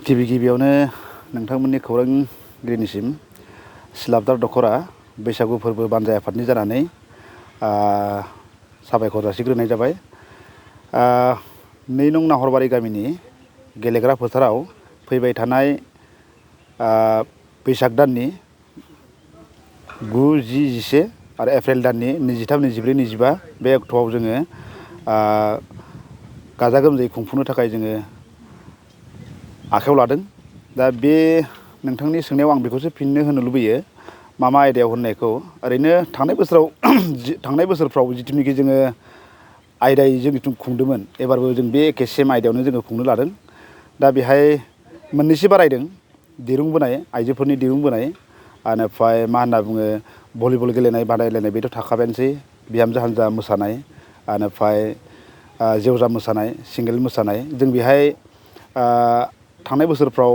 गिबियावनो नोंथांमोननि खौरांगिरिनिसिम सिलाबदार दख'रा बैसागु फोरबो बानजाय आफादनि जानानै साबायखर जासिग्रोनाय जाबाय। 2 नं नाहरबारि गामिनि गेलेग्रा फोथाराव फैबाय थानाय बैसाग दाननि 9, 10, 11 आरो एप्रिल दाननि 23, 24, 25 बे अक्ट'आव जोङो गाजा गोमजायै खुंफुंनो थाखाय जोङो आखायाव लादों। दा बे नोंथांनि सोंनायाव आं बेखौसो फिननो होनो लुबैयो मा आयदायाव होननायखौ। ओरैनो थांनाय बोसोरफ्राव जिथुनिखि जोङो आयदायै जों खुंदोंमोन, एबारबो जों बे एखे सेम आयदायावनो जोङो खुंनो लादों। दा बेहाय मोननैसो बारायदों, दिरुं बोनाय, आइजोफोरनि दिरुं बोनाय, बेनिफ्राय मा होनना बुङो भलिबल गेलेनाय बादायलायनाय बेथ' थाखाबायानोसै, बिहामजो हान्जा मोसानाय, बेनिफ्राय जेवजा मोसानाय, सिंगेल मोसानाय। जों बेहाय थांनाय बोसोरफ्राव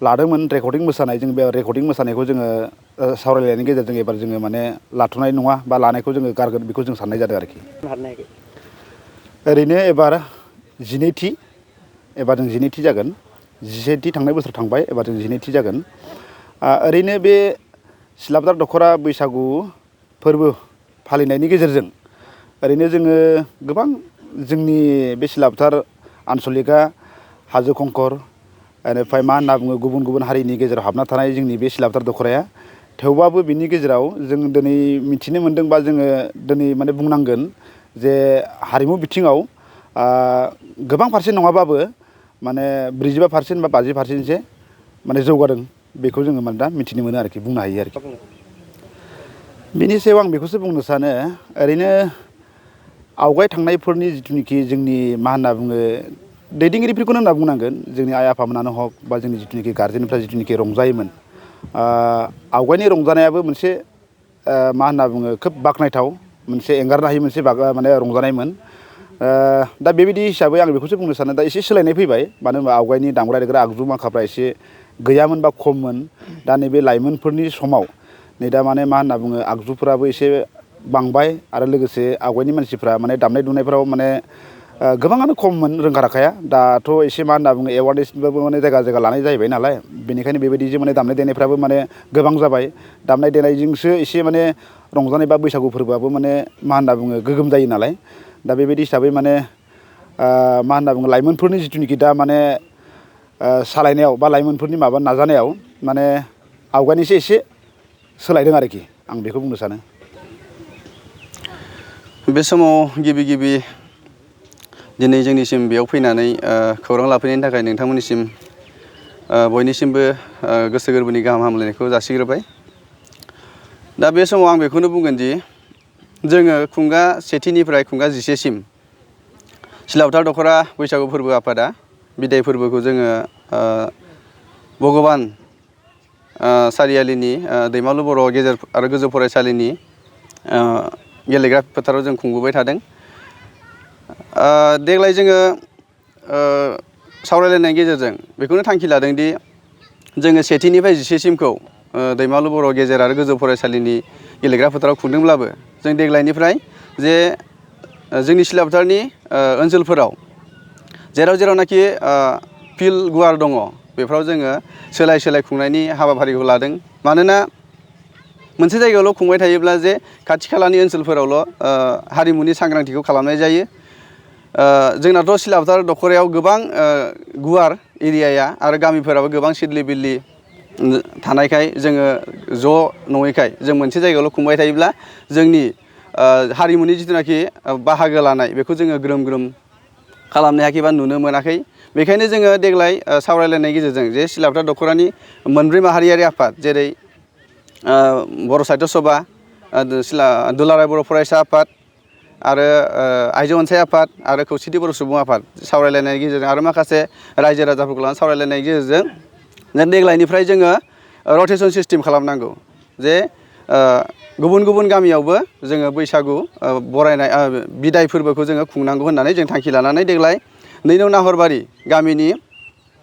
लादोंमोन रेकर्डिं मोसानाय। जों बे रेकर्डिं मोसानायखौ जोङो सावरायलायनायनि गेजेरजों एबार जोङो माने लाथ'नाय नङा बा लानायखौ जोङो गारगोन, बेखौ जों साननाय जादों आरोखि। ओरैनो एबार 12थि, एबार जों 12थि जागोन। 11थि थांनाय बोसोर थांबाय, एबार जों 12थि जागोन। ओरैनो बे सिलाबदार दख'रा बैसागु फोरबो फालिनायनि गेजेरजों ओरैनो जोङो गोबां जोंनि बे सिलाबदार आन्सलिकआ हाजो खंखर, बेनिफ्राय मा होनना बुङो गुबुन गुबुन हारिनि गेजेराव हाबना थानाय जोंनि बे सिलाबदार दख'राया। थेवबाबो बिनि गेजेराव जों दिनै मिथिनो मोन्दों बा जोङो दिनै माने बुंनांगोन जे हारिमु बिथिङाव गोबां पारसेन्ट नङाबाबो माने 45% बा 50%सो माने जौगादों। बेखौ जोङो माने दा मिथिनो मोनो आरोखि, बुंनो हायो आरोखि। बिनि सायाव आं बेखौसो बुंनो सानो, ओरैनो आवगाय थांनायफोरनि जिथुनिखि जोंनि मा होनना बुङो दैदेनगिरिफोरखौनो होनना बुंनांगोन, जोंनि आइ आफामोनानो हक बा जोंनि जिथुनिखि गारजेनफ्रा जिथुनिखि रंजायोमोन, आवगायनि रंजानायाबो मोनसे मा होनना बुङो खोब बाख्नायथाव, मोनसे एंगारनो हायि मोनसे माने रंजानायमोन। दा बेबायदि हिसाबै आं बेखौसो बुंनो सानो दा एसे सोलायनाय फैबाय। मानो होनबा आवगायनि दामग्रा देग्रा आगजु माखाफ्रा एसे गैयामोन बा खममोन। दा नैबे लाइमोनफोरनि समाव नै दा माने मा होनना बुङो आगजुफोराबो एसे बांबाय, आरो लोगोसे आवगायनि मानसिफ्रा माने दामनाय दुनायफ्राव माने गोबाङानो खममोन रोंखा राखाया। दाथ' एसे मा होनना बुङो एवारनेसबाबो माने जायगा जायगा लानाय जाहैबाय नालाय, बेनिखायनो बेबायदि माने दामनाय देनायफ्राबो माने गोबां जाबाय। दामनाय देनायजोंसो एसे माने रंजानाय बा बैसागु फोरबोआबो माने मा होनना बुङो गोगोम जायो नालाय। दा बेबायदि हिसाबै माने मा होनना बुङो लाइमोनफोरनि जिथुनिखि दा माने सालायनायाव बा लाइमोनफोरनि माबा नाजानायाव माने आवगायनिसो एसे सोलायदों आरोखि, आं बेखौ बुंनो सानो। बे समाव गिबि दिनै जोंनिसिम बेयाव फैनानै खौरां लाफैनायनि थाखाय नोंथांमोननिसिम बयनिसिमबो गोसो गोरबोनि गाहाम हामलायनायखौ जासिग्रोबाय। दा बे समाव आं बेखौनो बुंगोन दि जोङो खुंगा 1थिनिफ्राय खुंगा 11सिम सिलाबदार दख'रा बैसागु फोरबो आफादा बिदाय फोरबोखौ जोङो भगबान सारियालिनि दैमालु बर' गेजेर आरो गोजौ फरायसालिनि गेलेग्रा फोथाराव जों खुंबोबाय थादों। देग्लाय जोङो सावरायलायनायनि गेजेरजों बेखौनो थांखि लादों दि जोङो 1थिनिफ्राय 11सिमखौ दैमालु बर' गेजेर आरो गोजौ फरायसालिनि गेलेग्रा फोथाराव खुंदोंब्लाबो जों देग्लायनिफ्राय जे जोंनि सिलाबदारनि ओनसोलफोराव जेरावनाखि फिल्ड गुवार दङ, बेफोराव जोङो सोलाय खुंनायनि हाबाफारिखौ लादों। मानोना मोनसे जायगायावल' खुंबाय थायोब्ला जे खाथि खालानि ओनसोलफोरावल' हारिमुनि सांग्रांथिखौ खालामनाय जायो। जोंनाथ' सिलाबदार दख'रायाव गोबां गुवार एरियाया आरो गामिफोराबो गोबां सिदलि बिदलि थानायखाय जोङो ज' नङैखाय जों मोनसे जायगायावल' खुंबाय थायोब्ला जोंनि हारिमुनि जिथुनाखि बाहागो लानाय बेखौ जोङो ग्रोम खालामनो हायाखै बा नुनो मोनाखै। बेखायनो जोङो देग्लाय सावरायलायनायनि गेजेरजों जे सिलाबदार दख'रानि 4 माहारियारि आफाद जेरै बर' साहित्य सभा, दुलाराय बर' फरायसा आफाद आरो आइजो अनसाय आफाद आरो खौसेथि बर' सुबुं आफाद सावरायलायनायनि गेजेरजों आरो माखासे रायजो राजाफोरखौ लानानै सावरायलायनायनि गेजेरजों देग्लायनिफ्राय जोङो रटेसन सिस्टेम खालामनांगौ। जे गुबुन गुबुन गामियावबो जोङो बैसागु बरायनाय बिदाय फोरबोखौ जोङो खुंनांगौ होननानै जों थांखि लानानै देग्लाय 2 नं नाहरबारि गामिनि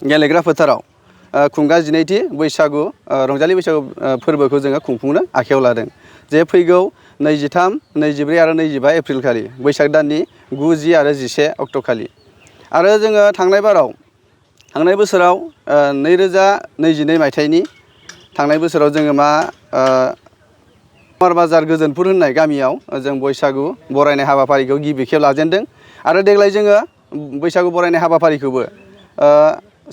गेलेग्रा फोथाराव खुंगा 12थि बैसागु रंजालि बैसागु फोरबोखौ जोङो खुंफुंनो आखायाव लादों। जे फैगौ 23, 24 आरो 25 एप्रिल खालि बैसाग दाननि 9, 10 आरो 11 अक्ट' खालि। आरो जोङो थांनाय बाराव थांनाय बोसोराव 2022 मायथाइनि थांनाय बोसोराव जोङो मा बाजार गोजोनपुर होननाय गामियाव जों बैसागु बरायनाय हाबाफारिखौ गिबि खेब लाजेनदों आरो देग्लाय जोङो बैसागु बरायनाय हाबाफारिखौबो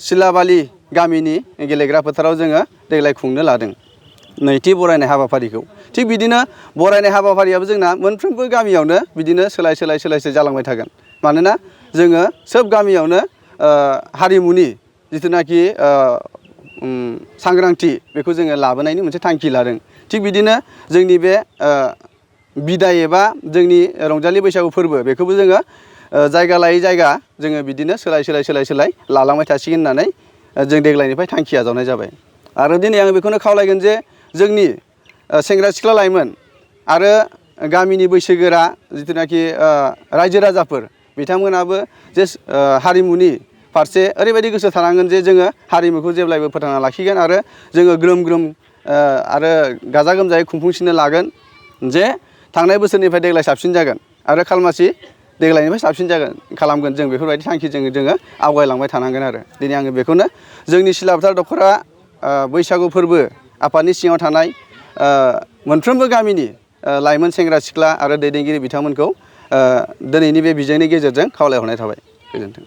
सिलाबालि गामिनि गेलेग्रा फोथाराव जोङो देग्लाय खुंनो लादों नैथि बरायनाय हाबाफारिखौ। थिग बिदिनो बरायनाय हाबाफारियाबो जोंना मोनफ्रोमबो गामियावनो बिदिनो सोलाय जालांबाय थागोन। मानोना जोङो सोब गामियावनो हारिमुनि जिथुनाखि सांग्रांथि बेखौ जोङो लाबोनायनि मोनसे थांखि लादों। थिग बिदिनो जोंनि बे बिदाय एबा जोंनि रंजालि बैसागु फोरबो बेखौबो जोङो जायगा लायै जायगा जोङो बिदिनो सोलाय लालांबाय थासिगोन होननानै जों देग्लायनिफ्राय थांखि आजावनाय जाबाय। आरो दिनै आं बेखौनो खावलायगोन जे जोंनि सेंग्रा सिख्ला लाइमोन आरो गामिनि बैसोगोरा जिथुनाखि रायजो राजाफोर बिथांमोनाबो जे हारिमुनि फारसे ओरैबायदि गोसो थानांगोन जे जोङो हारिमुखौ जेब्लायबो फोथांना लाखिगोन आरो जोङो ग्रोम ग्रोम आरो गाजा गोमजायै खुंफुंसिननो लागोन जे थांनाय बोसोरनिफ्राय देग्लाय साबसिन जागोन आरो खालमासि देग्लायनिफ्राय साबसिन खालामगोन जों बेफोरबायदि थांखिजों जोङो आवगायलांबाय थानांगोन आरो दिनै आङो बेखौनो जोंनि सिलाफोथार दख'रा बैसागु फोरबो आफादनि सिङाव थानाय मोनफ्रोमबो गामिनि लाइमोन सेंग्रा सिख्ला आरो दैदेनगिरि बिथांमोनखौ दिनैनि बे बिजोंनि गेजेरजों खावलायहरनाय थाबाय। गोजोन्थों।